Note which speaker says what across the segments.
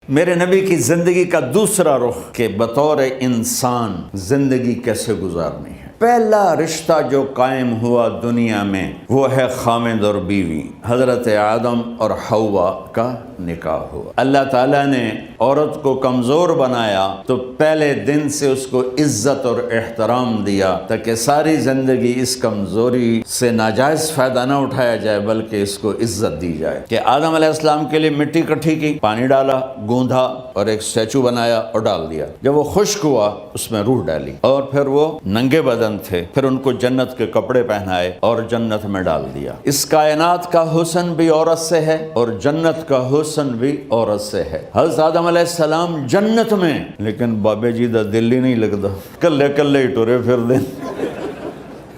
Speaker 1: میرے نبی کی زندگی کا دوسرا رخ کہ بطور انسان زندگی کیسے گزارنی ہے۔ پہلا رشتہ جو قائم ہوا دنیا میں وہ ہے خامد اور بیوی، حضرت آدم اور حوا کا نکاح ہوا۔ اللہ تعالیٰ نے عورت کو کمزور بنایا تو پہلے دن سے اس کو عزت اور احترام دیا تاکہ ساری زندگی اس کمزوری سے ناجائز فائدہ نہ اٹھایا جائے بلکہ اس کو عزت دی جائے۔ کہ آدم علیہ السلام کے لیے مٹی اکٹھی کی، پانی ڈالا، گوندھا اور ایک اسٹیچو بنایا اور ڈال دیا۔ جب وہ خشک ہوا اس میں روح ڈالی اور پھر وہ ننگے بدن تھے، پھر ان کو جنت کے کپڑے پہنائے اور جنت میں ڈال دیا۔ اس کائنات کا حسن بھی عورت سے ہے اور جنت کا حسن بھی عورت سے ہے۔ حضرت آدم علیہ السلام جنت میں، لیکن بابے جی دا دل ہی نہیں لگتا، کلے کلے ہی ٹرے پھر دیں۔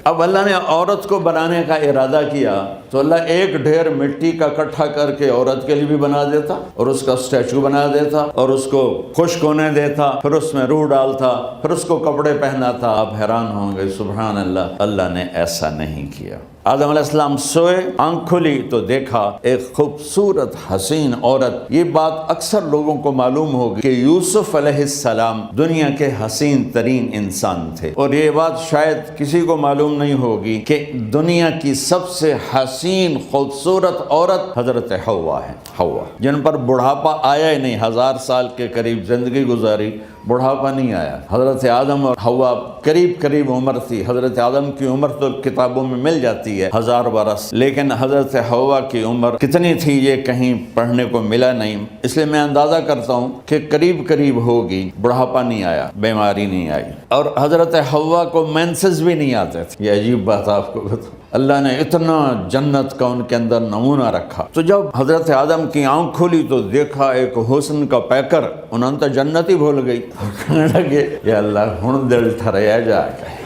Speaker 1: اب اللہ نے عورت کو بنانے کا ارادہ کیا تو اللہ ایک ڈھیر مٹی کا اکٹھا کر کے عورت کے لیے بھی بنا دیتا اور اس کا اسٹیچو بنا دیتا اور اس کو خشک ہونے دیتا، پھر اس میں روح ڈالتا، پھر اس کو کپڑے پہناتا۔ آپ حیران ہوں گے، سبحان اللہ، اللہ نے ایسا نہیں کیا۔ آدم علیہ السلام سوئے، آنکھ کھلی تو دیکھا ایک خوبصورت حسین عورت۔ یہ بات اکثر لوگوں کو معلوم ہوگی کہ یوسف علیہ السلام دنیا کے حسین ترین انسان تھے، اور یہ بات شاید کسی کو معلوم نہیں ہوگی کہ دنیا کی سب سے حسین خوبصورت عورت حضرت حوا ہے، حوا، جن پر بڑھاپا آیا ہی نہیں، 1000 سال کے قریب زندگی گزاری، بڑھاپا نہیں آیا۔ حضرت آدم اور حوا قریب عمر تھی۔ حضرت آدم کی عمر تو کتابوں میں مل جاتی ہے 1000 برس، لیکن حضرت حوا کی عمر کتنی تھی یہ کہیں پڑھنے کو ملا نہیں، اس لیے میں اندازہ کرتا ہوں کہ قریب ہوگی، بڑھاپا نہیں آیا، بیماری نہیں آئی، اور حضرت حوا کو مینسز بھی نہیں آتے تھے۔ یہ عجیب بات آپ کو بتاؤں، اللہ نے اتنا جنت کا ان کے اندر نمونہ رکھا۔ تو جب حضرت آدم کی آنکھ کھلی تو دیکھا ایک حسن کا پیکر، انہوں نے تو جنت ہی بھول گئی، کہنے لگے یا اللہ ہن دل ٹھریا جا کے،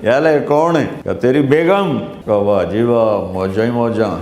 Speaker 1: یا اللہ کون ہے؟ کہ تیری بیگم، کہ واہ جی واہ، موجاں ہی موجاں۔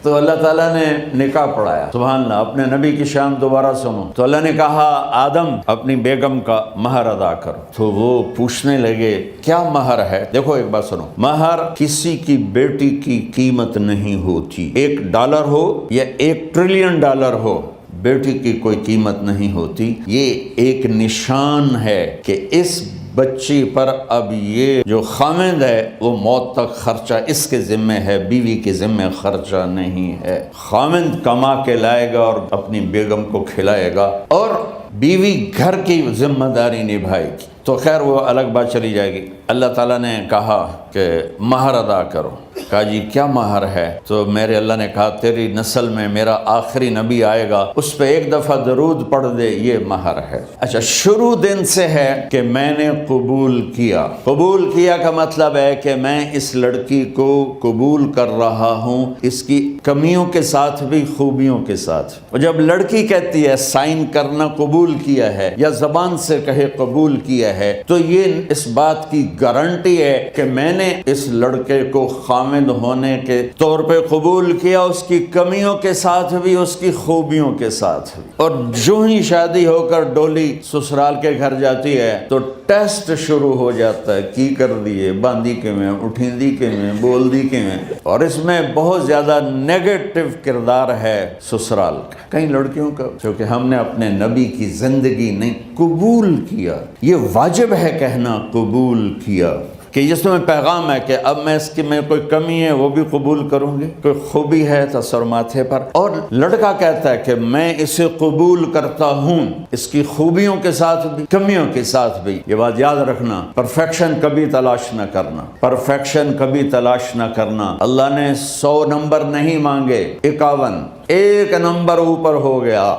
Speaker 1: تو اللہ تعالیٰ نے نکاح پڑھایا، سبحان اللہ۔ اپنے نبی کی شان دوبارہ سنو تو اللہ نے کہا آدم اپنی بیگم کا مہر ادا کرو۔ تو وہ پوچھنے لگے کیا مہر ہے؟ دیکھو ایک بات سنو، مہر کسی کی بیٹی کی قیمت نہیں ہوتی، $1 ہو یا $1 ٹریلین ہو، بیٹی کی کوئی قیمت نہیں ہوتی۔ یہ ایک نشان ہے کہ اس بچی پر اب یہ جو خامد ہے وہ موت تک خرچہ اس کے ذمہ ہے، بیوی کے ذمہ خرچہ نہیں ہے۔ خامد کما کے لائے گا اور اپنی بیگم کو کھلائے گا، اور بیوی گھر کی ذمہ داری نبھائے گی۔ تو خیر وہ الگ بات چلی جائے گی۔ اللہ تعالیٰ نے کہا کہ مہر ادا کرو۔ کہا جی کیا مہر ہے؟ تو میرے اللہ نے کہا تیری نسل میں میرا آخری نبی آئے گا، اس پہ ایک دفعہ درود پڑھ دے، یہ مہر ہے۔ اچھا، شروع دن سے ہے کہ میں نے قبول کیا۔ قبول کیا کا مطلب ہے کہ میں اس لڑکی کو قبول کر رہا ہوں، اس کی کمیوں کے ساتھ بھی خوبیوں کے ساتھ۔ اور جب لڑکی کہتی ہے سائن کرنا قبول کیا ہے، یا زبان سے کہے قبول کیا ہے، تو یہ اس بات کی گارنٹی ہے کہ میں نے اس لڑکے کو خامد ہونے کے طور پہ قبول کیا، اس کی کمیوں کے ساتھ بھی، اس کی خوبیوں کے ساتھ بھی۔ اور جو ہی شادی ہو کر ڈولی سسرال کے گھر جاتی ہے تو ٹیسٹ شروع ہو جاتا ہے، کی کر دیے، باندھی کے میں، اٹھیندی کے میں، بول دی کے میں، اور اس میں بہت زیادہ نیگیٹو کردار ہے سسرال کا، کئی لڑکیوں کا، کیونکہ ہم نے اپنے نبی کی زندگی نہیں قبول کیا۔ یہ واجب ہے کہنا قبول کیا، کہ جس میں پیغام ہے کہ اب میں اس کی میں کوئی کمی ہے وہ بھی قبول کروں گی، کوئی خوبی ہے تو سر ماتھے پر۔ اور لڑکا کہتا ہے کہ میں اسے قبول کرتا ہوں، اس کی خوبیوں کے ساتھ بھی، کمیوں کے ساتھ بھی۔ یہ بات یاد رکھنا، پرفیکشن کبھی تلاش نہ کرنا، پرفیکشن کبھی تلاش نہ کرنا۔ اللہ نے 100 نمبر نہیں مانگے، 51، ایک نمبر اوپر ہو گیا۔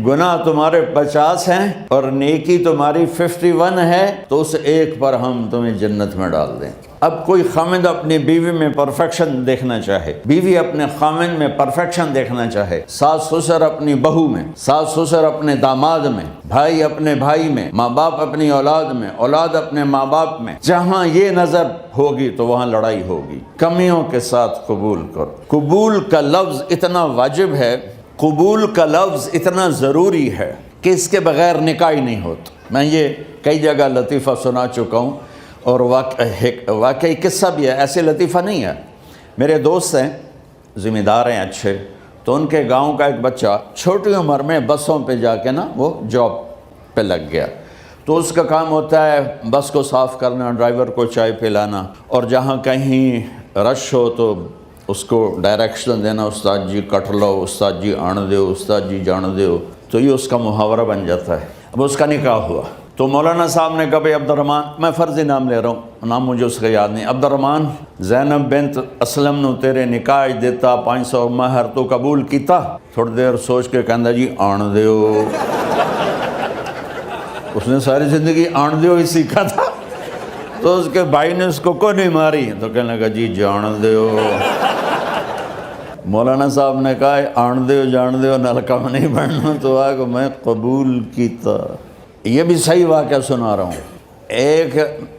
Speaker 1: گناہ تمہارے 50 ہیں اور نیکی تمہاری 51 ہے، تو اس ایک پر ہم تمہیں جنت میں ڈال دیں۔ اب کوئی خامد اپنی بیوی میں پرفیکشن دیکھنا چاہے، بیوی اپنے خامد میں پرفیکشن دیکھنا چاہے، ساس سسر اپنی بہو میں، ساس سسر اپنے داماد میں، بھائی اپنے بھائی میں، ماں باپ اپنی اولاد میں، اولاد اپنے ماں باپ میں، جہاں یہ نظر ہوگی تو وہاں لڑائی ہوگی۔ کمیوں کے ساتھ قبول کرو۔ قبول کا لفظ اتنا واجب ہے، قبول کا لفظ اتنا ضروری ہے کہ اس کے بغیر نکاح ہی نہیں ہوتا۔ میں یہ کئی جگہ لطیفہ سنا چکا ہوں، اور واقعی قصہ بھی ہے، ایسے لطیفہ نہیں ہے۔ میرے دوست ہیں، ذمہ دار ہیں، اچھے، تو ان کے گاؤں کا ایک بچہ چھوٹی عمر میں بسوں پہ جا کے نا وہ جاب پہ لگ گیا، تو اس کا کام ہوتا ہے بس کو صاف کرنا، ڈرائیور کو چائے پلانا، اور جہاں کہیں رش ہو تو اس کو ڈائریکشن دینا، استاد جی کٹ لو، استاد جی آن دیو، استاد جی جان دیو، تو یہ اس کا محاورہ بن جاتا ہے۔ اب اس کا نکاح ہوا تو مولانا صاحب نے کہا بھائی عبد الرحمن، میں فرضی نام لے رہا ہوں، نام مجھے اس کا یاد نہیں، عبد الرحمن زینب بنت اسلم نو تیرے نکاح دیتا 500 مہر تو قبول کیتا؟ تھوڑی دیر سوچ کے کہندا جی آن دیو۔ اس نے ساری زندگی آن دیو ہی سیکھا تھا، تو اس کے بھائی نے اس کو نہیں ماری تو کہنے لگا جی جان دیو۔ مولانا صاحب نے کہا آن دیو جان دیو نال کم نہیں بننا، تو آگا میں قبول کیتا۔ یہ بھی صحیح واقعہ سنا رہا ہوں۔ ایک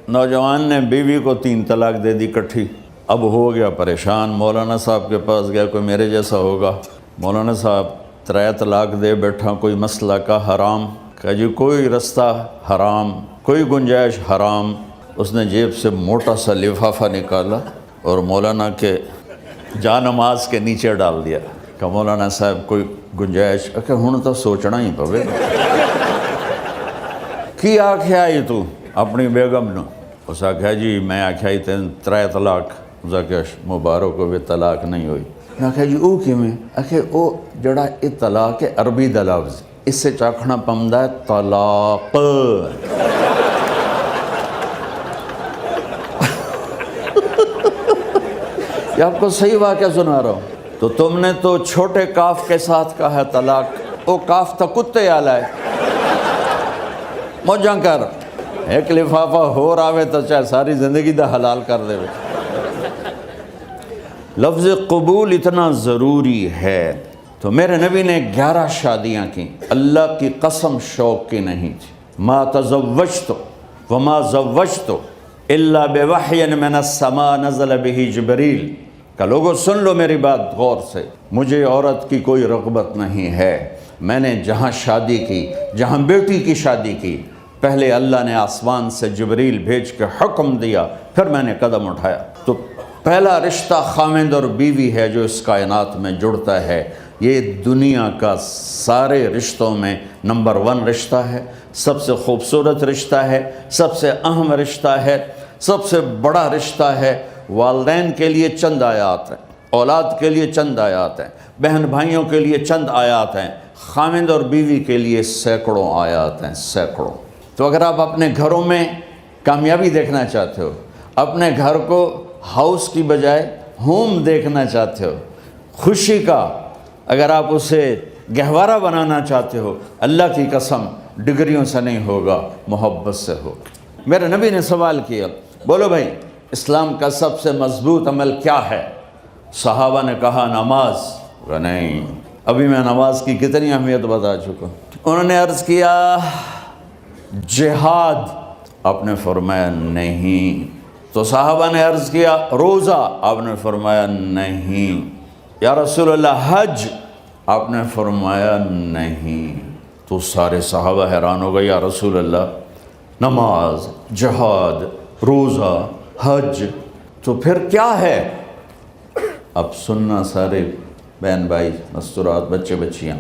Speaker 1: نوجوان نے بیوی کو 3 طلاق دے دی کٹھی، اب ہو گیا پریشان، مولانا صاحب کے پاس گیا، کوئی میرے جیسا ہوگا۔ مولانا صاحب 3 طلاق دے بیٹھا، کوئی مسئلہ کا حرام؟ کہا جی کوئی رستہ حرام، کوئی گنجائش حرام۔ اس نے جیب سے موٹا سا لفافہ نکالا اور مولانا کے جا نماز کے نیچے ڈال دیا۔ کہا مولانا صاحب کوئی گنجائش؟ کہ ہن تو سوچنا ہی پوے کی آکھیا ہی تو اپنی بیگم نو؟ اس آکھیا جی میں آکھیا ہی 3 طلاق۔ اس آکھیا مبارک ہوئے طلاق نہیں ہوئی۔ میں آکھیا جی او کیویں؟ آکھیا او جڑا یہ طلاق ہے عربی دا لفظ، اس سے چاکھنا پمدا ہے طلاق۔ یہ آپ کو صحیح واقعہ سنا رہا ہوں۔ تو تم نے تو چھوٹے کاف کے ساتھ کہا ہے طلاق، او کاف تا کتے آلا ہے۔ موجاں کر، ایک لفافہ ہو راوے تو چاہے ساری زندگی دا حلال کر دے۔ لفظ قبول اتنا ضروری ہے۔ تو میرے نبی نے 11 شادیاں کی، اللہ کی قسم شوق کی نہیں تھی۔ ما تزوجت وما زوجت الا بوحی من السماء نزل به جبریل۔ کہ لوگوں سن لو میری بات غور سے، مجھے عورت کی کوئی رغبت نہیں ہے، میں نے جہاں شادی کی، جہاں بیٹی کی شادی کی، پہلے اللہ نے آسمان سے جبریل بھیج کے حکم دیا، پھر میں نے قدم اٹھایا۔ تو پہلا رشتہ خاوند اور بیوی ہے جو اس کائنات میں جڑتا ہے۔ یہ دنیا کا سارے رشتوں میں نمبر 1 رشتہ ہے، سب سے خوبصورت رشتہ ہے، سب سے اہم رشتہ ہے، سب سے بڑا رشتہ ہے۔ والدین کے لیے چند آیات ہیں، اولاد کے لیے چند آیات ہیں، بہن بھائیوں کے لیے چند آیات ہیں، خاوند اور بیوی کے لیے سینکڑوں آیات ہیں، سینکڑوں۔ تو اگر آپ اپنے گھروں میں کامیابی دیکھنا چاہتے ہو، اپنے گھر کو ہاؤس کی بجائے ہوم دیکھنا چاہتے ہو، خوشی کا اگر آپ اسے گہوارہ بنانا چاہتے ہو، اللہ کی قسم ڈگریوں سے نہیں ہوگا، محبت سے ہوگا۔ میرے نبی نے سوال کیا، بولو بھائی اسلام کا سب سے مضبوط عمل کیا ہے؟ صحابہ نے کہا نماز۔ نہیں، ابھی میں نماز کی کتنی اہمیت بتا چکا۔ انہوں نے عرض کیا جہاد، آپ نے فرمایا نہیں۔ تو صحابہ نے عرض کیا روزہ، آپ نے فرمایا نہیں۔ یا رسول اللہ حج، آپ نے فرمایا نہیں۔ تو سارے صحابہ حیران ہو گئے، یا رسول اللہ نماز، جہاد، روزہ، حج، تو پھر کیا ہے؟ اب سننا سارے بہن بھائی، مستورات، بچے بچیاں،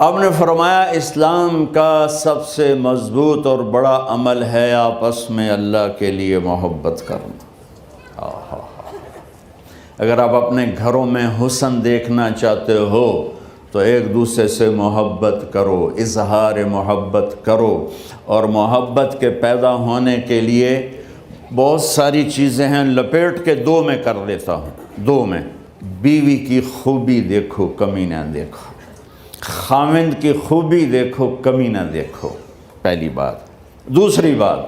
Speaker 1: آپ نے فرمایا اسلام کا سب سے مضبوط اور بڑا عمل ہے آپس میں اللہ کے لیے محبت کرنا۔ اگر آپ اپنے گھروں میں حسن دیکھنا چاہتے ہو تو ایک دوسرے سے محبت کرو، اظہار محبت کرو، اور محبت کے پیدا ہونے کے لیے بہت ساری چیزیں ہیں، لپیٹ کے 2 میں کر دیتا ہوں۔ 2 میں، بیوی کی خوبی دیکھو، کمی نہ دیکھو، خاوند کی خوبی دیکھو، کمی نہ دیکھو، پہلی بات۔ دوسری بات،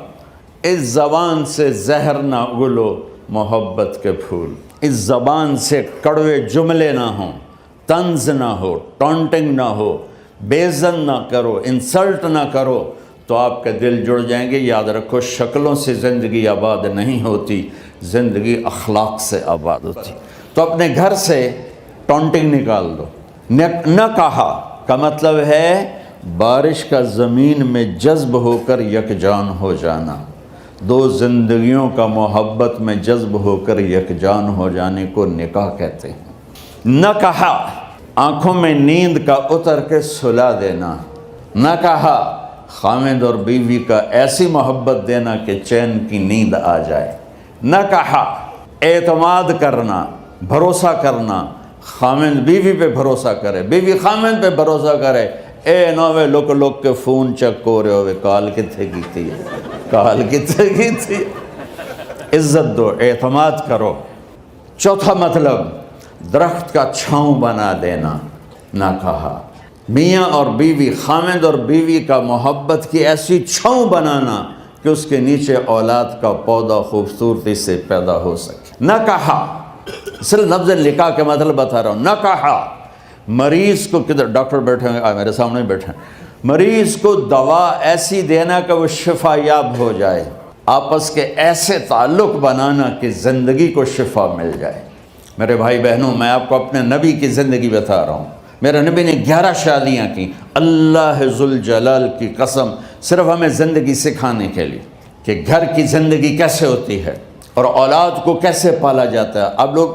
Speaker 1: اس زبان سے زہر نہ اگلو محبت کے پھول، اس زبان سے کڑوے جملے نہ ہوں، طنز نہ ہو، ٹانٹنگ نہ ہو، بیزن نہ کرو، انسلٹ نہ کرو، تو آپ کے دل جڑ جائیں گے۔ یاد رکھو شکلوں سے زندگی آباد نہیں ہوتی، زندگی اخلاق سے آباد ہوتی۔ تو اپنے گھر سے ٹانٹنگ نکال دو۔ نہ کہا کا مطلب ہے بارش کا زمین میں جذب ہو کر یکجان ہو جانا، 2 زندگیوں کا محبت میں جذب ہو کر یکجان ہو جانے کو نکاح کہتے ہیں۔ نہ کہا آنکھوں میں نیند کا اتر کے سلا دینا، نہ کہا خامد اور بیوی کا ایسی محبت دینا کہ چین کی نیند آ جائے، نہ کہا اعتماد کرنا، بھروسہ کرنا، خامد بیوی پہ بھروسہ کرے، بیوی خامد پہ بھروسہ کرے، اے نوے لوک لوک کے فون چیک ہو رہے ہوئے کال کتنے کی تھی، کال کتنے کی تھی۔ عزت دو، اعتماد کرو۔ چوتھا مطلب درخت کا چھاؤں بنا دینا، نہ کہا میاں اور بیوی، خامد اور بیوی کا محبت کی ایسی چھاؤں بنانا کہ اس کے نیچے اولاد کا پودا خوبصورتی سے پیدا ہو سکے، نہ کہا صرف لفظ نکاح کے مطلب بتا رہا ہوں، نہ کہا مریض کو، کدھر ڈاکٹر بیٹھے ہیں میرے سامنے بیٹھے ہیں، مریض کو دوا ایسی دینا کہ وہ شفا یاب ہو جائے، آپس کے ایسے تعلق بنانا کہ زندگی کو شفا مل جائے۔ میرے بھائی بہنوں، میں آپ کو اپنے نبی کی زندگی بتا رہا ہوں۔ میرے نبی نے 11 شادیاں کی، اللہ ذوالجلال کی قسم، صرف ہمیں زندگی سکھانے کے لیے کہ گھر کی زندگی کیسے ہوتی ہے اور اولاد کو کیسے پالا جاتا ہے۔ اب لوگ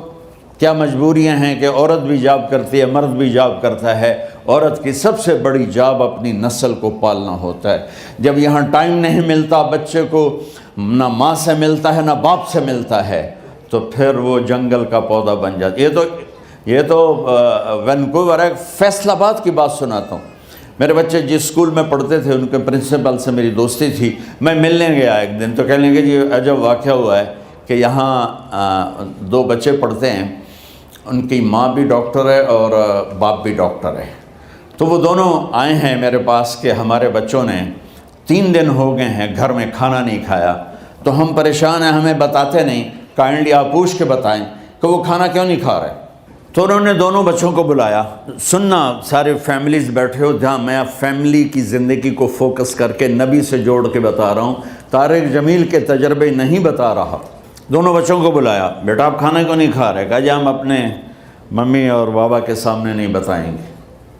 Speaker 1: کیا مجبوریاں ہیں کہ عورت بھی جاب کرتی ہے، مرد بھی جاب کرتا ہے۔ عورت کی سب سے بڑی جاب اپنی نسل کو پالنا ہوتا ہے۔ جب یہاں ٹائم نہیں ملتا بچے کو، نہ ماں سے ملتا ہے نہ باپ سے ملتا ہے، تو پھر وہ جنگل کا پودا بن جاتا ہے۔ یہ تو وینکوور ہے، فیصل آباد کی بات سناتا ہوں۔ میرے بچے جس اسکول میں پڑھتے تھے ان کے پرنسپل سے میری دوستی تھی، میں ملنے گیا ایک دن، تو کہنے لگے جی عجب واقعہ ہوا ہے کہ یہاں 2 بچے پڑھتے ہیں، ان کی ماں بھی ڈاکٹر ہے اور باپ بھی ڈاکٹر ہے، تو وہ دونوں آئے ہیں میرے پاس کہ ہمارے بچوں نے 3 دن ہو گئے ہیں گھر میں کھانا نہیں کھایا، تو ہم پریشان ہیں، ہمیں بتاتے نہیں، کائنڈلی آپ پوچھ کے بتائیں کہ وہ کھانا کیوں نہیں کھا رہے۔ تو انہوں نے دونوں بچوں کو بلایا، سننا سارے فیملیز بیٹھے ہو جہاں میں فیملی کی زندگی کو فوکس کر کے نبی سے جوڑ کے بتا رہا ہوں، طارق جمیل کے تجربے نہیں بتا رہا۔ دونوں بچوں کو بلایا، بیٹا آپ کھانا کیوں نہیں کھا رہے؟ کہا جی ہم اپنے ممی اور بابا کے سامنے نہیں بتائیں گے۔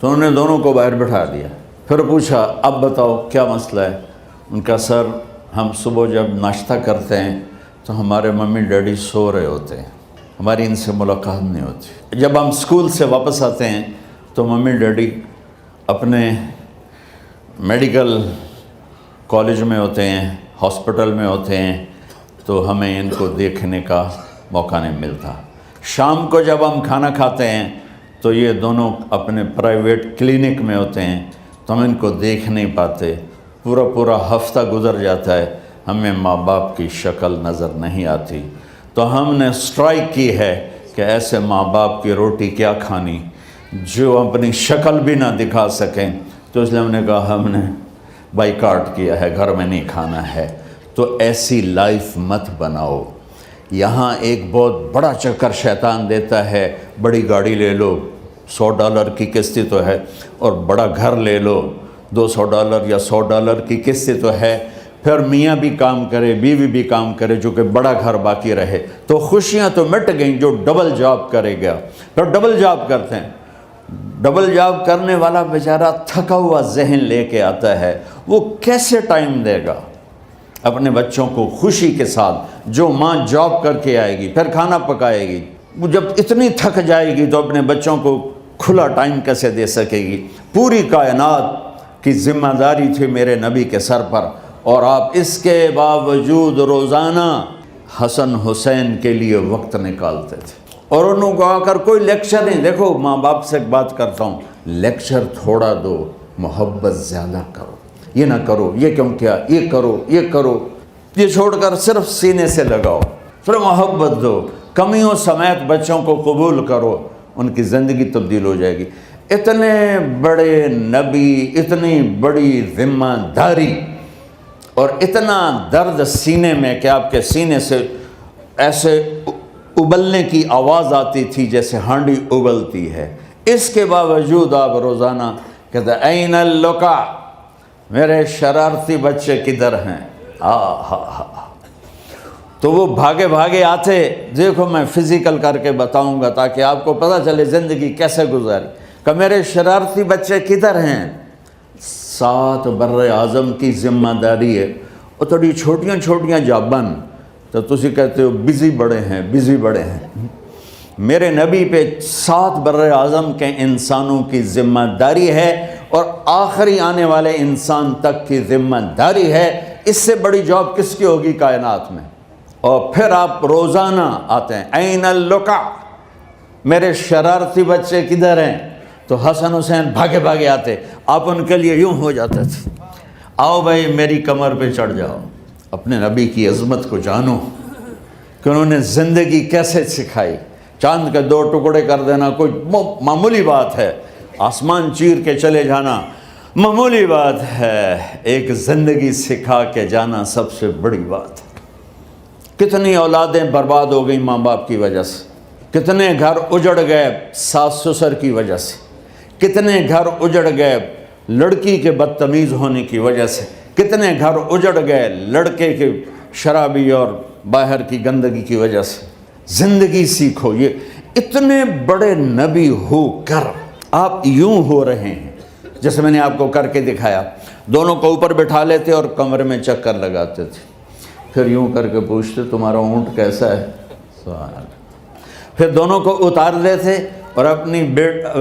Speaker 1: تو انہوں نے دونوں کو باہر بٹھا دیا، پھر پوچھا اب بتاؤ کیا مسئلہ ہے؟ ان کا سر ہم صبح جب ناشتہ کرتے ہیں تو ہمارے ممی ڈیڈی سو رہے ہوتے ہیں، ہماری ان سے ملاقات نہیں ہوتی۔ جب ہم اسکول سے واپس آتے ہیں تو ممی ڈیڈی اپنے میڈیکل کالج میں ہوتے ہیں، ہاسپٹل میں ہوتے ہیں، تو ہمیں ان کو دیکھنے کا موقع نہیں ملتا۔ شام کو جب ہم کھانا کھاتے ہیں تو یہ دونوں اپنے پرائیویٹ کلینک میں ہوتے ہیں، تو ہم ان کو دیکھ نہیں پاتے۔ پورا ہفتہ گزر جاتا ہے، ہمیں ماں باپ کی شکل نظر نہیں آتی۔ تو ہم نے اسٹرائک کی ہے کہ ایسے ماں باپ کی روٹی کیا کھانی جو اپنی شکل بھی نہ دکھا سکیں، تو اس لیے ہم نے کہا ہم نے بائیکاٹ کیا ہے، گھر میں نہیں کھانا ہے۔ تو ایسی لائف مت بناؤ۔ یہاں ایک بہت بڑا چکر شیطان دیتا ہے، بڑی گاڑی لے لو، $100 کی قسط تو ہے، اور بڑا گھر لے لو، $200 یا $100 کی قسط تو ہے، پھر میاں بھی کام کرے، بیوی بھی کام کرے، جو کہ بڑا گھر باقی رہے، تو خوشیاں تو مٹ گئیں۔ جو ڈبل جاب کرے گا، پھر ڈبل جاب کرتے ہیں، ڈبل جاب کرنے والا بیچارہ تھکا ہوا ذہن لے کے آتا ہے، وہ کیسے ٹائم دے گا اپنے بچوں کو خوشی کے ساتھ؟ جو ماں جاب کر کے آئے گی پھر کھانا پکائے گی، وہ جب اتنی تھک جائے گی تو اپنے بچوں کو کھلا ٹائم کیسے دے سکے گی؟ پوری کائنات کی ذمہ داری تھی میرے نبی کے سر پر، اور آپ اس کے باوجود روزانہ حسن حسین کے لیے وقت نکالتے تھے۔ اور انہوں کو آ کر کوئی لیکچر نہیں، دیکھو ماں باپ سے ایک بات کرتا ہوں، لیکچر تھوڑا دو، محبت زیادہ کرو، یہ نہ کرو، یہ کیوں کیا، یہ کرو، یہ کرو، یہ چھوڑ کر صرف سینے سے لگاؤ، صرف محبت دو، کمیوں سمیت بچوں کو قبول کرو، ان کی زندگی تبدیل ہو جائے گی۔ اتنے بڑے نبی، اتنی بڑی ذمہ داری، اور اتنا درد سینے میں کہ آپ کے سینے سے ایسے ابلنے کی آواز آتی تھی جیسے ہانڈی ابلتی ہے، اس کے باوجود آپ روزانہ کہتے ہیں این اللقا، میرے شرارتی بچے کدھر ہیں؟ تو وہ بھاگے بھاگے آتے، دیکھو میں فزیکل کر کے بتاؤں گا تاکہ آپ کو پتہ چلے زندگی کیسے گزاری، کہ میرے شرارتی بچے کدھر ہیں؟ 7 بر اعظم کی ذمہ داری ہے، اور تھوڑی چھوٹیاں چھوٹیاں جابن، تو تسی کہتے ہو بزی بڑے ہیں، بزی بڑے ہیں، میرے نبی پہ 7 بر اعظم کے انسانوں کی ذمہ داری ہے اور آخری آنے والے انسان تک کی ذمہ داری ہے۔ اس سے بڑی جاب کس کی ہوگی کائنات میں؟ اور پھر آپ روزانہ آتے ہیں، این اللقا، میرے شرارتی بچے کدھر ہیں؟ تو حسن حسین بھاگے بھاگے آتے، آپ ان کے لیے یوں ہو جاتے تھے، آؤ بھائی میری کمر پہ چڑھ جاؤ، اپنے نبی کی عظمت کو جانو کہ انہوں نے زندگی کیسے سکھائی۔ چاند کے 2 ٹکڑے کر دینا کوئی معمولی بات ہے، آسمان چیر کے چلے جانا معمولی بات ہے، ایک زندگی سکھا کے جانا سب سے بڑی بات ہے۔ کتنی اولادیں برباد ہو گئیں ماں باپ کی وجہ سے، کتنے گھر اجڑ گئے ساس سسر کی وجہ سے، کتنے گھر اجڑ گئے لڑکی کے بدتمیز ہونے کی وجہ سے، کتنے گھر اجڑ گئے لڑکے کے شرابی اور باہر کی گندگی کی وجہ سے۔ زندگی سیکھو، یہ اتنے بڑے نبی ہو کر آپ یوں ہو رہے ہیں جیسے میں نے آپ کو کر کے دکھایا، دونوں کو اوپر بٹھا لیتے اور کمرے میں چکر لگاتے تھے، پھر یوں کر کے پوچھتے تمہارا اونٹ کیسا ہے؟ سوال۔ پھر دونوں کو اتار دیتے اور اپنی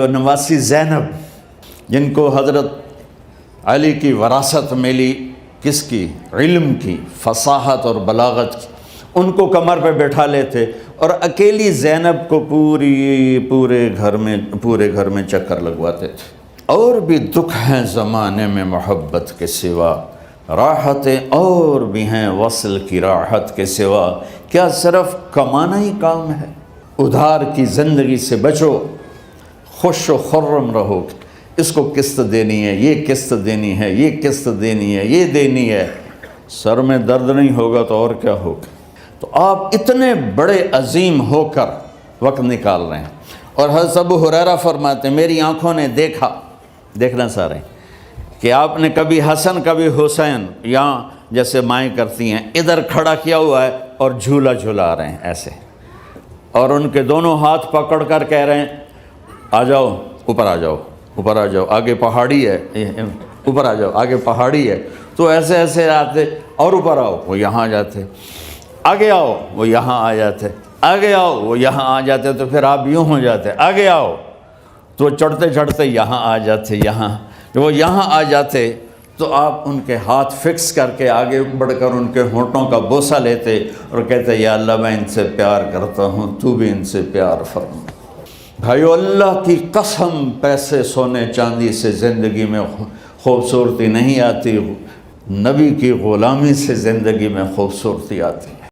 Speaker 1: نواسی زینب، جن کو حضرت علی کی وراثت ملی، کس کی؟ علم کی، فصاحت اور بلاغت کی، ان کو کمر پہ بٹھا لیتے اور اکیلی زینب کو پورے گھر میں چکر لگواتے تھے۔ اور بھی دکھ ہیں زمانے میں محبت کے سوا، راحتیں اور بھی ہیں وصل کی راحت کے سوا، کیا صرف کمانا ہی کام ہے؟ ادھار کی زندگی سے بچو، خوش و خرم رہو، اس کو قسط دینی ہے، یہ قسط دینی ہے، یہ قسط دینی ہے، یہ دینی ہے، سر میں درد نہیں ہوگا تو اور کیا ہوگا؟ تو آپ اتنے بڑے عظیم ہو کر وقت نکال رہے ہیں۔ اور حضرت ابو ہریرہ فرماتے ہیں میری آنکھوں نے دیکھنا سارے کہ آپ نے کبھی حسن کبھی حسین، یہاں جیسے مائیں کرتی ہیں ادھر کھڑا کیا ہوا ہے اور جھولا جھولا رہے ہیں ایسے، اور ان کے دونوں ہاتھ پکڑ کر کہہ رہے ہیں آ جاؤ اوپر، آ جاؤ اوپر، آ جاؤ، آگے پہاڑی ہے، اوپر آ جاؤ، آگے پہاڑی ہے۔ تو ایسے ایسے آتے، اور اوپر آؤ، وہ یہاں آ جاتے، آگے آؤ، وہ یہاں آ جاتے، آگے آؤ، وہ یہاں آ جاتے، تو پھر آپ یوں ہو جاتے، آگے آؤ، تو چڑھتے چڑھتے یہاں آ جاتے، یہاں جب وہ یہاں آ جاتے تو آپ ان کے ہاتھ فکس کر کے آگے بڑھ کر ان کے ہونٹوں کا بوسہ لیتے اور کہتے یا اللہ میں ان سے پیار کرتا ہوں، تو بھی ان سے پیار فرما۔ بھائیو اللہ کی قسم، پیسے سونے چاندی سے زندگی میں خوبصورتی نہیں آتی، نبی کی غلامی سے زندگی میں خوبصورتی آتی ہے۔